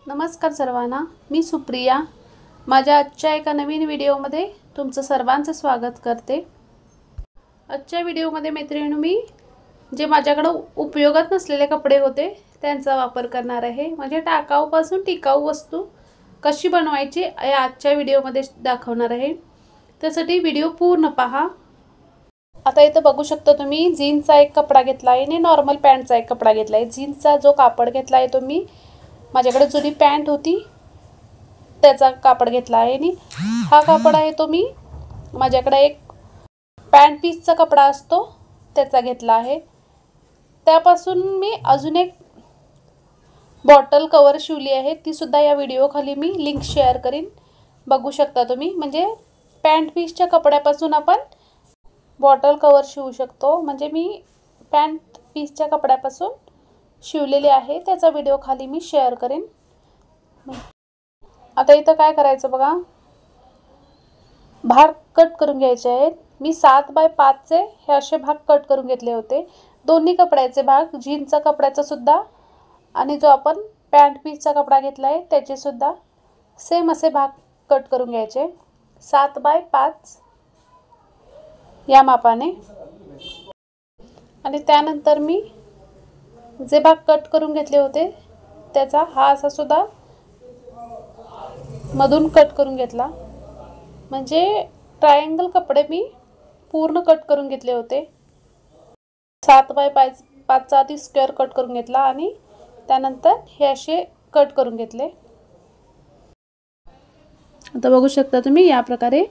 नमस्कार सर्वांना, मी सुप्रिया. माझ्या आजच्या एका नवीन व्हिडिओमध्ये तुमचं सर्वांचं स्वागत करते. आजच्या व्हिडिओमध्ये मैत्रिणी मी जे माझ्याकडे उपयोगात नसलेले कपडे होते त्यांचा वापर करणार आहे. म्हणजे टाकाऊपासून टिकाऊ वस्तू कशी बनवायची या आजच्या व्हिडिओमध्ये दाखवणार आहे. त्यासाठी व्हिडिओ पूर्ण पहा. आता इथं बघू शकता तुम्ही जीन्सचा एक कपडा घेतला आहे आणि नॉर्मल पॅन्टचा एक कपडा घेतला आहे. जीन्सचा जो कापड घेतला आहे तो मी माझ्याकडे जुनी पॅन्ट होती त्याचा कापड घेतला आहे आणि हा कापड आहे तो मी माझ्याकडे एक पॅन्ट पीसचा कपडा असतो त्याचा घेतला आहे. त्यापासून मी अजून एक बॉटल कवर शिवली आहे, ती सुद्धा या व्हिडिओ खाली मी लिंक शेअर करीन, बघू शकता तुम्ही. म्हणजे पॅन्ट पीसच्या कपड्यापासून आपण बॉटल कवर शिवू शकतो. म्हणजे मी पॅन्ट पीसच्या कपड्यापासून शिवलेले आहे, त्याचा व्हिडिओ खाली मी शेअर करेन. आता इथं काय करायचं बघा, भाग कट करून घ्यायचे आहेत. मी 7 बाय 5 चे हे असे भाग कट करून घेतले होते. दोन्ही कपड्याचे भाग, जीन्सचा कपड्याचा सुद्धा आणि जो आपण पॅन्ट पीसचा कपडा घेतला आहे त्याचे सुद्धा सेम असे भाग कट करून घ्यायचे 7 बाय 5 या मापाने. आणि त्यानंतर मी जे भाग कट करून घेतले होते त्याचा हा असा सुद्धा मधून कट करून घेतला. म्हणजे ट्रायंगल कपडे मी पूर्ण कट करून घेतले होते. 7 बाय 5 चा आधी स्क्वेअर कट करून घेतला आणि त्यानंतर हे असे कट करून घेतले. आता बघू शकता तुम्ही या प्रकारे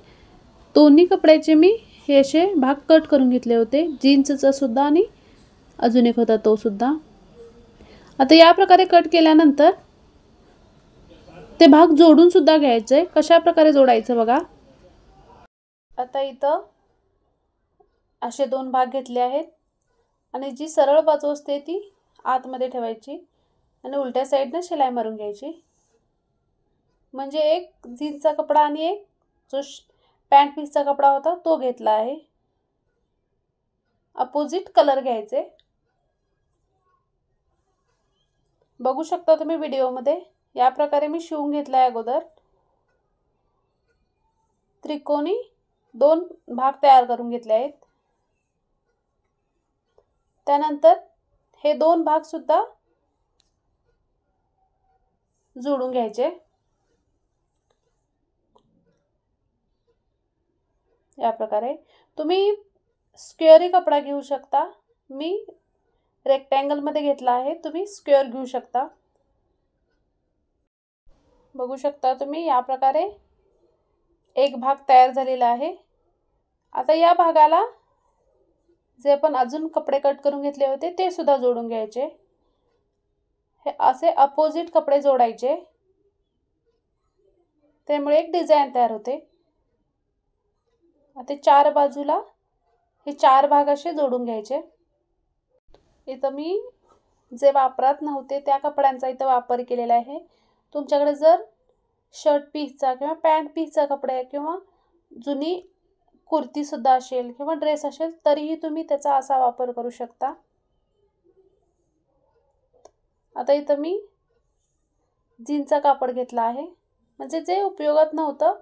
दोन्ही कपड्याचे मी हे असे भाग कट करून घेतले होते, जीन्सचा सुद्धा आणि अजून एक होता तो सुद्धा. आता या प्रकारे कट केल्यानंतर ते भाग जोडून सुद्धा घ्यायचे. कशा प्रकारे जोडायचं बघा. आता इथं असे 2 भाग घेतले आहेत आणि जी सरळ बाजू असते ती आतमध्ये ठेवायची आणि उलट्या साईडने शिलाई मारून घ्यायची. म्हणजे एक जीन्सचा कपडा आणि एक जो पॅन्ट पीसचा कपडा होता तो घेतला आहे. अपोजिट कलर घ्यायचे. बघू शकता तुम्ही व्हिडिओमध्ये या प्रकारे मी शिवून घेतलाय. अगोदर त्रिकोणी 2 भाग तयार करून घेतले आहेत. त्यानंतर हे 2 भाग सुद्धा जोडून घ्यायचे. या प्रकारे तुम्ही स्क्वेअर कपडा घेऊ शकता. मी रेक्टँगल मध्ये घेतला आहे, तुम्ही स्क्वेअर घेऊ शकता. बघू शकता तुम्ही या प्रकारे एक भाग तयार झालेला आहे. आता या भागाला जे आपण अजून कपडे कट करून घेतले होते ते सुद्धा जोडून घ्यायचे. हे असे अपोजिट कपडे जोडायचे, त्यामुळे एक डिझाइन तयार होते. आता 4 बाजूला हे 4 भाग असे जोडून घ्यायचे. इथं मी जे वापरात नव्हते त्या कपड्यांचा इथं वापर केलेला आहे. तुमच्याकडे जर शर्ट पीसचा किंवा पॅन्ट पीसचा कपडा आहे किंवा जुनी कुर्ती सुद्धा असेल किंवा ड्रेस असेल तरीही तुम्ही त्याचा असा वापर करू शकता. आता इथं मी जीन्सचा कापड घेतला आहे, म्हणजे जे उपयोगात नव्हतं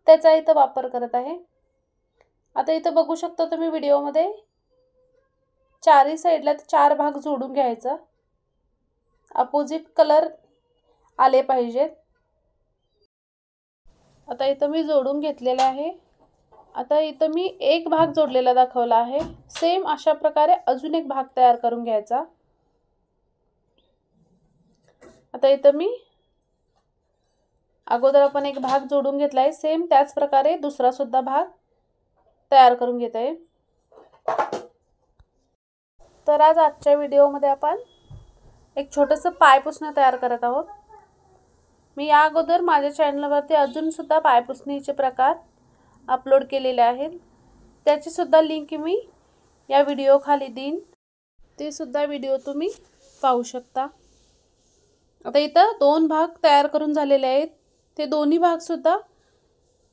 त्याचा इथं वापर करत आहे. आता इथं बघू शकता तुम्ही व्हिडिओमध्ये चारही साईडला 4 भाग जोडून घ्यायचा. अपोजिट कलर आले पाहिजेत. आता इथं मी जोडून घेतलेले आहे. आता इथं मी एक भाग जोडलेला दाखवला आहे. सेम अशा प्रकारे अजून एक भाग तयार करून घ्यायचा. आता इथं मी अगोदर आपण एक भाग जोडून घेतला आहे, सेम त्याच प्रकारे दुसरा सुद्धा भाग तयार करून घेत आहे. तर आज आजच्या व्हिडिओमध्ये आपण एक छोटंसं पायपुसणं तयार करत आहोत. मी या अगोदर माझ्या चॅनलवरती अजून सुद्धा पायपुसणीचे प्रकार अपलोड केलेले आहेत, त्याची सुद्धा लिंक मी या व्हिडिओ खाली देईन, ते सुद्धा व्हिडिओ तुम्ही पाहू शकता. आता इथं 2 भाग तयार करून झालेले आहेत, ते दोन्ही भाग सुद्धा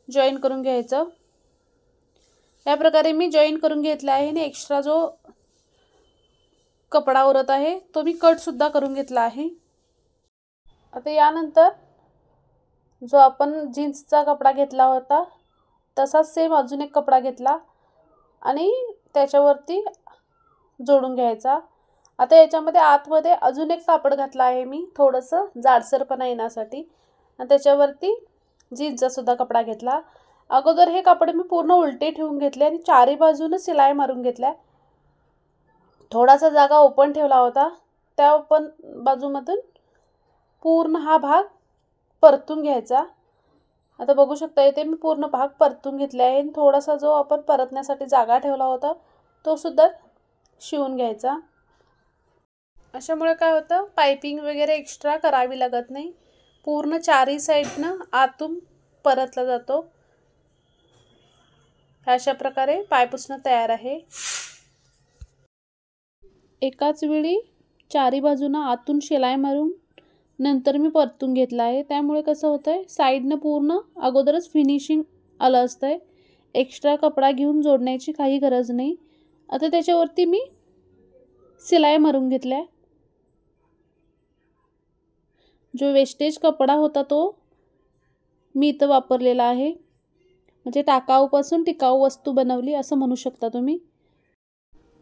जॉईन करून घ्यायचं. या प्रकारे मी जॉईन करून घेतला आहे आणि एक्स्ट्रा जो कपडा उरत आहे तो मी कट सुद्धा करून घेतला आहे. आता यानंतर जो आपण जीन्सचा कपडा घेतला होता तसाच सेम अजून एक कपडा घेतला आणि त्याच्यावरती जोडून घ्यायचा। आता याच्यामध्ये आतमध्ये अजून एक कापड घातला आहे मी थोडंसं जाडसरपणा येण्यासाठी आणि त्याच्यावरती जीन्सचा सुद्धा कपडा घेतला। अगोदर हे कापड मी पूर्ण उलटे ठेवून घेतले आणि चारी बाजूने शिलाई मारून घेतल्या। थोडासा जागा ओपन ठेवला होता, त्या ओपन बाजूमधून पूर्ण हा भाग परतून घ्यायचा। आता बघू शकता इथे मी पूर्ण भाग परतून घेतला आहे आणि थोडासा जो आपण परतण्यासाठी जागा ठेवला होता तो सुद्धा शिवून घ्यायचा। अशामुळे काय होतं, पाइपिंग वगैरे एक्स्ट्रा करावी लागत नाही, पूर्ण चारी साइडनं आतून परतला जातो। अशा प्रकारे पायपुसणं तयार आहे। एकाच वेळी चारी बाजूंना आतून शिलाई मारून नंतर मी परतून घेतला आहे, त्यामुळे कसं होतंय साइडनं पूर्ण अगोदरच फिनिशिंग आलं असतंय, एक्स्ट्रा कपडा घेऊन जोडण्याची काही गरज नाही। आता त्याच्यावरती मी शिलाई मारून घेतल्या। जो वेस्टेज कपडा होता तो मी इथं वापरलेला आहे, म्हणजे टाकाऊपासून टिकाऊ वस्तू बनवली असं म्हणू शकता तुम्ही।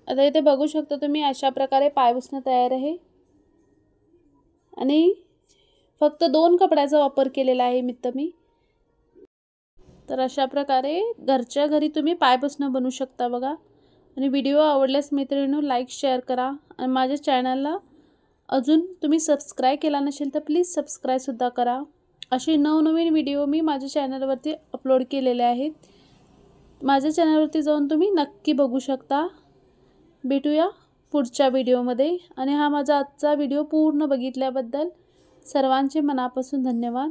आता इथे बघू शकता तुम्ही अशा प्रकारे पायपुसणं तयार आहे आणि फक्त 2 कपड्याचा वापर केलेला आहे मी। तर अशा प्रकारे घरच्या घरी तुम्ही पायपुसणं बनवू शकता बघा। आणि व्हिडिओ आवडल्यास मैत्रिणींनो लाईक शेअर करा आणि माझ्या चॅनलला अजून तुम्ही सबस्क्राइब केला नसेल तर प्लीज सबस्क्राइब सुद्धा करा। असे नवनवीन व्हिडिओ मी माझ्या चॅनलवरती अपलोड केलेले आहेत, माझ्या चॅनलवरती जाऊन तुम्ही नक्की बघू शकता। भेटूया पुढच्या व्हिडिओमध्ये आणि हा माझा आजचा व्हिडिओ पूर्ण बघितल्याबद्दल सर्वांचे मनापासून धन्यवाद।